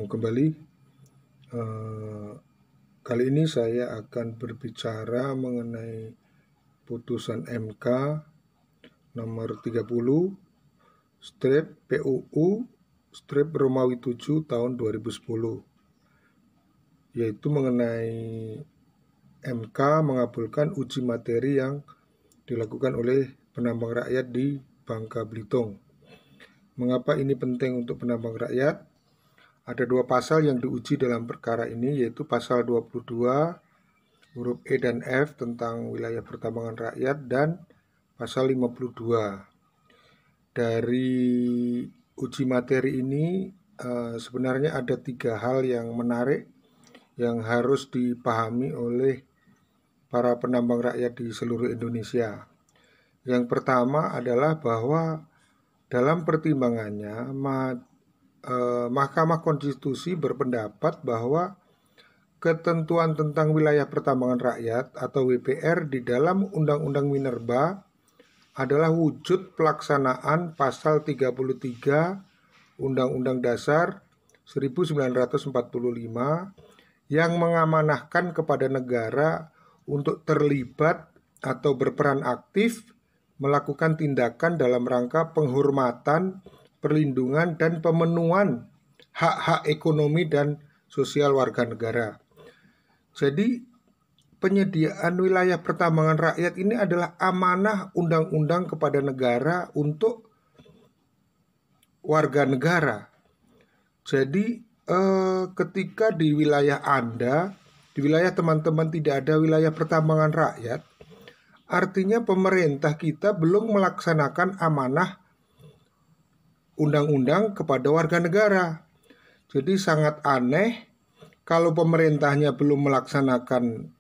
kembali. Kali ini saya akan berbicara mengenai putusan MK nomor 30 strip PUU strip Romawi 7 tahun 2010, yaitu mengenai MK mengabulkan uji materi yang dilakukan oleh penambang rakyat di Bangka Belitung. Mengapa ini penting untuk penambang rakyat? Ada dua pasal yang diuji dalam perkara ini, yaitu pasal 22 huruf E dan F tentang wilayah pertambangan rakyat dan pasal 52. Dari uji materi ini sebenarnya ada tiga hal yang menarik yang harus dipahami oleh para penambang rakyat di seluruh Indonesia. Yang pertama adalah bahwa dalam pertimbangannya Mahkamah Konstitusi berpendapat bahwa ketentuan tentang wilayah pertambangan rakyat atau WPR di dalam Undang-Undang Minerba adalah wujud pelaksanaan pasal 33 Undang-Undang Dasar 1945 yang mengamanahkan kepada negara untuk terlibat atau berperan aktif melakukan tindakan dalam rangka penghormatan, perlindungan, dan pemenuhan hak-hak ekonomi dan sosial warga negara. Jadi penyediaan wilayah pertambangan rakyat ini adalah amanah undang-undang kepada negara untuk warga negara. Jadi ketika di wilayah Anda, di wilayah teman-teman tidak ada wilayah pertambangan rakyat, artinya pemerintah kita belum melaksanakan amanah undang-undang kepada warga negara. Jadi sangat aneh kalau pemerintahnya belum melaksanakan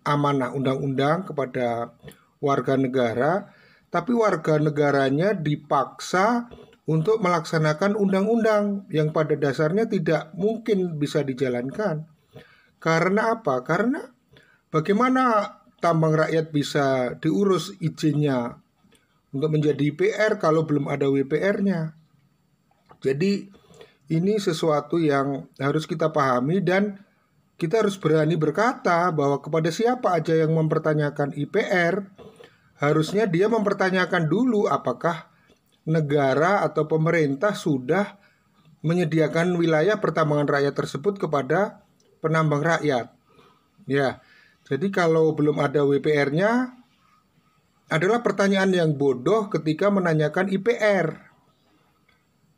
amanah undang-undang kepada warga negara, tapi warga negaranya dipaksa untuk melaksanakan undang-undang yang pada dasarnya tidak mungkin bisa dijalankan. Karena apa? Karena bagaimana tambang rakyat bisa diurus izinnya untuk menjadi IPR kalau belum ada WPR-nya. Jadi ini sesuatu yang harus kita pahami dan kita harus berani berkata bahwa kepada siapa aja yang mempertanyakan IPR, harusnya dia mempertanyakan dulu apakah negara atau pemerintah sudah menyediakan wilayah pertambangan rakyat tersebut kepada penambang rakyat. Ya, jadi kalau belum ada WPR-nya, adalah pertanyaan yang bodoh ketika menanyakan IPR.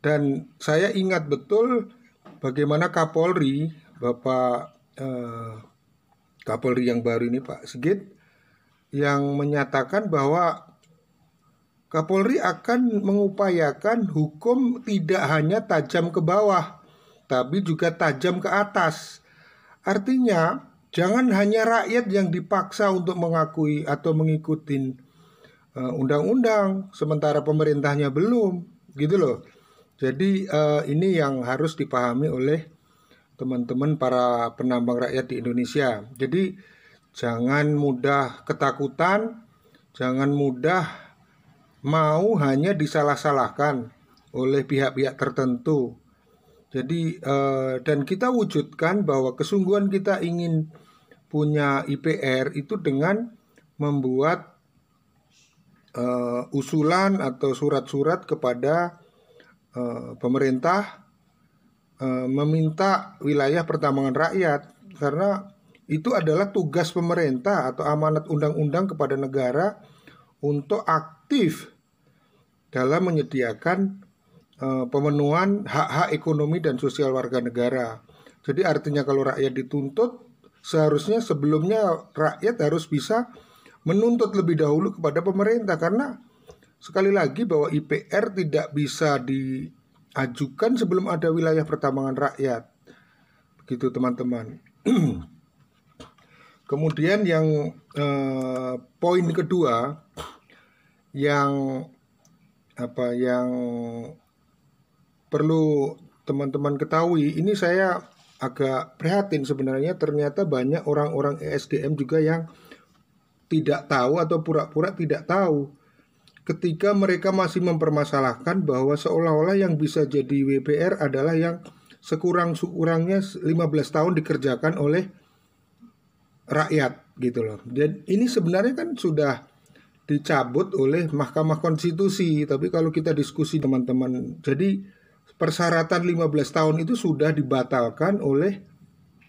Dan saya ingat betul bagaimana Kapolri, Bapak Kapolri yang baru ini Pak Sigit, yang menyatakan bahwa Kapolri akan mengupayakan hukum tidak hanya tajam ke bawah, tapi juga tajam ke atas. Artinya, jangan hanya rakyat yang dipaksa untuk mengakui atau mengikuti undang-undang, sementara pemerintahnya belum, gitu loh. Jadi ini yang harus dipahami oleh teman-teman para penambang rakyat di Indonesia. Jadi jangan mudah ketakutan, jangan mudah mau hanya disalah-salahkan oleh pihak-pihak tertentu. Jadi dan kita wujudkan bahwa kesungguhan kita ingin punya IPR itu dengan membuat usulan atau surat-surat kepada pemerintah meminta wilayah pertambangan rakyat, karena itu adalah tugas pemerintah atau amanat undang-undang kepada negara untuk aktif dalam menyediakan pemenuhan hak-hak ekonomi dan sosial warga negara. Jadi artinya kalau rakyat dituntut, seharusnya sebelumnya rakyat harus bisa menuntut lebih dahulu kepada pemerintah, karena sekali lagi bahwa IPR tidak bisa diajukan sebelum ada wilayah pertambangan rakyat. Begitu teman-teman. Kemudian yang poin kedua yang perlu teman-teman ketahui, ini saya agak prihatin sebenarnya, ternyata banyak orang-orang ESDM juga yang tidak tahu atau pura-pura tidak tahu ketika mereka masih mempermasalahkan bahwa seolah-olah yang bisa jadi WPR adalah yang sekurang-kurangnya 15 tahun dikerjakan oleh rakyat gitu loh. Jadi ini sebenarnya kan sudah dicabut oleh Mahkamah Konstitusi, tapi kalau kita diskusi teman-teman, jadi persyaratan 15 tahun itu sudah dibatalkan oleh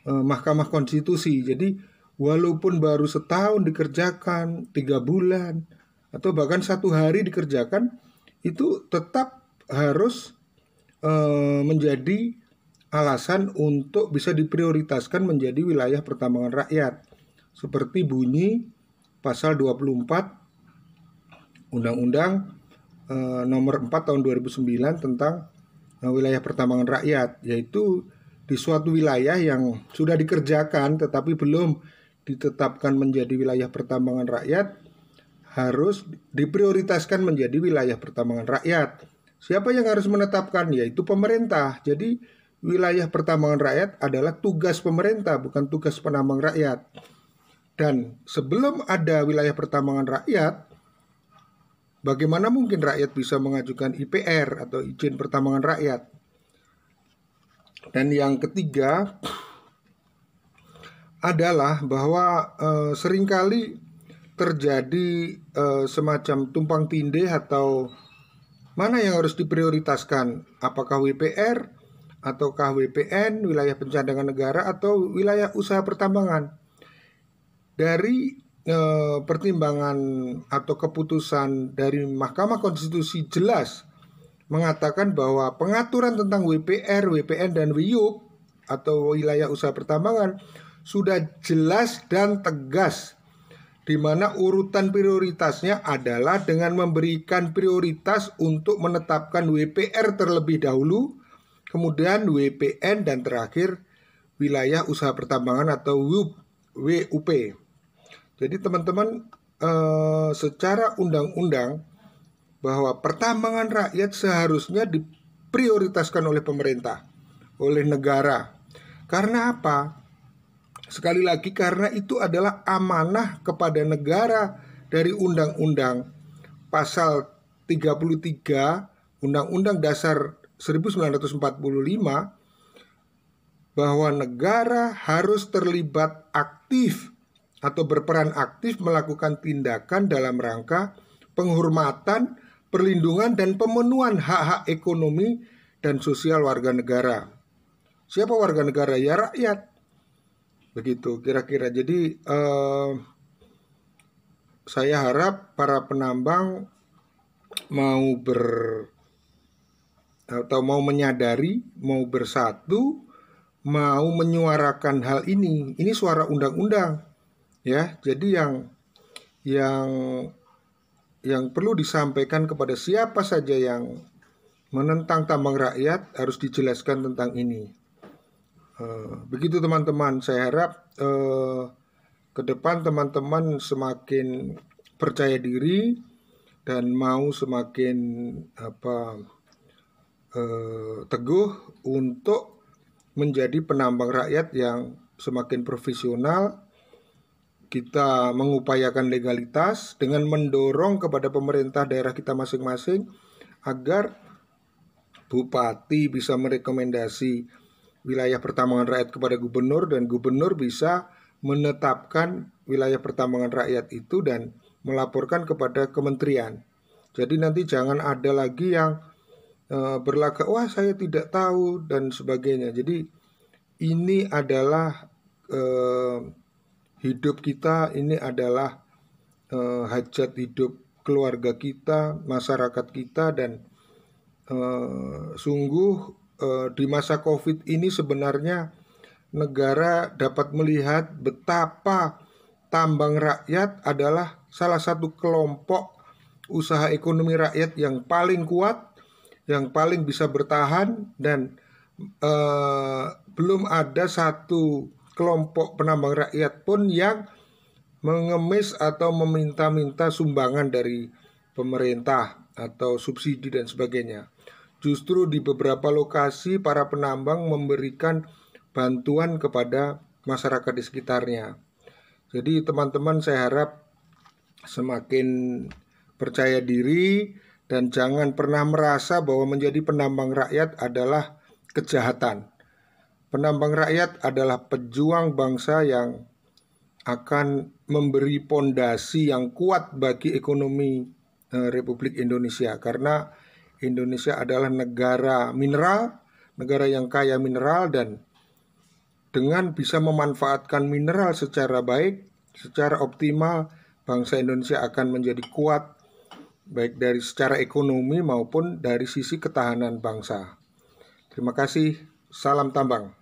Mahkamah Konstitusi. Jadi walaupun baru setahun dikerjakan, 3 bulan, atau bahkan 1 hari dikerjakan, itu tetap harus menjadi alasan untuk bisa diprioritaskan menjadi wilayah pertambangan rakyat. Seperti bunyi pasal 24 Undang-Undang nomor 4 tahun 2009 tentang wilayah pertambangan rakyat, yaitu di suatu wilayah yang sudah dikerjakan tetapi belum ditetapkan menjadi wilayah pertambangan rakyat harus diprioritaskan menjadi wilayah pertambangan rakyat. Siapa yang harus menetapkan? Yaitu pemerintah. Jadi wilayah pertambangan rakyat adalah tugas pemerintah, bukan tugas penambang rakyat. Dan sebelum ada wilayah pertambangan rakyat, bagaimana mungkin rakyat bisa mengajukan IPR atau izin pertambangan rakyat? Dan yang ketiga adalah bahwa seringkali terjadi semacam tumpang tindih atau mana yang harus diprioritaskan, apakah WPR ataukah WPN, wilayah pencadangan negara, atau wilayah usaha pertambangan. Dari pertimbangan atau keputusan dari Mahkamah Konstitusi jelas mengatakan bahwa pengaturan tentang WPR, WPN, dan WIUP atau wilayah usaha pertambangan sudah jelas dan tegas, di mana urutan prioritasnya adalah dengan memberikan prioritas untuk menetapkan WPR terlebih dahulu, kemudian WPN, dan terakhir wilayah usaha pertambangan atau WUP. Jadi teman-teman, secara undang-undang bahwa pertambangan rakyat seharusnya diprioritaskan oleh pemerintah, oleh negara. Karena apa? Sekali lagi, karena itu adalah amanah kepada negara dari Undang-Undang Pasal 33 Undang-Undang Dasar 1945, bahwa negara harus terlibat aktif atau berperan aktif melakukan tindakan dalam rangka penghormatan, perlindungan, dan pemenuhan hak-hak ekonomi dan sosial warga negara. Siapa warga negara? Ya rakyat. Begitu kira-kira. Jadi saya harap para penambang mau mau menyadari, mau bersatu, mau menyuarakan hal ini. Ini suara undang-undang, ya. Jadi yang perlu disampaikan kepada siapa saja yang menentang tambang rakyat harus dijelaskan tentang ini. Begitu teman-teman, saya harap ke depan teman-teman semakin percaya diri dan mau semakin teguh untuk menjadi penambang rakyat yang semakin profesional. Kita mengupayakan legalitas dengan mendorong kepada pemerintah daerah kita masing-masing agar bupati bisa merekomendasi wilayah pertambangan rakyat kepada gubernur, dan gubernur bisa menetapkan wilayah pertambangan rakyat itu dan melaporkan kepada kementerian. Jadi nanti jangan ada lagi yang berlagak, wah saya tidak tahu dan sebagainya. Jadi ini adalah hidup kita, ini adalah hajat hidup keluarga kita, masyarakat kita, dan sungguh di masa COVID ini sebenarnya negara dapat melihat betapa tambang rakyat adalah salah satu kelompok usaha ekonomi rakyat yang paling kuat, yang paling bisa bertahan, dan belum ada satu kelompok penambang rakyat pun yang mengemis atau meminta-minta sumbangan dari pemerintah atau subsidi dan sebagainya. Justru di beberapa lokasi para penambang memberikan bantuan kepada masyarakat di sekitarnya. Jadi teman-teman, saya harap semakin percaya diri dan jangan pernah merasa bahwa menjadi penambang rakyat adalah kejahatan. Penambang rakyat adalah pejuang bangsa yang akan memberi pondasi yang kuat bagi ekonomi Republik Indonesia, karena Indonesia adalah negara mineral, negara yang kaya mineral, dan dengan bisa memanfaatkan mineral secara baik, secara optimal, bangsa Indonesia akan menjadi kuat baik dari secara ekonomi maupun dari sisi ketahanan bangsa. Terima kasih, salam tambang.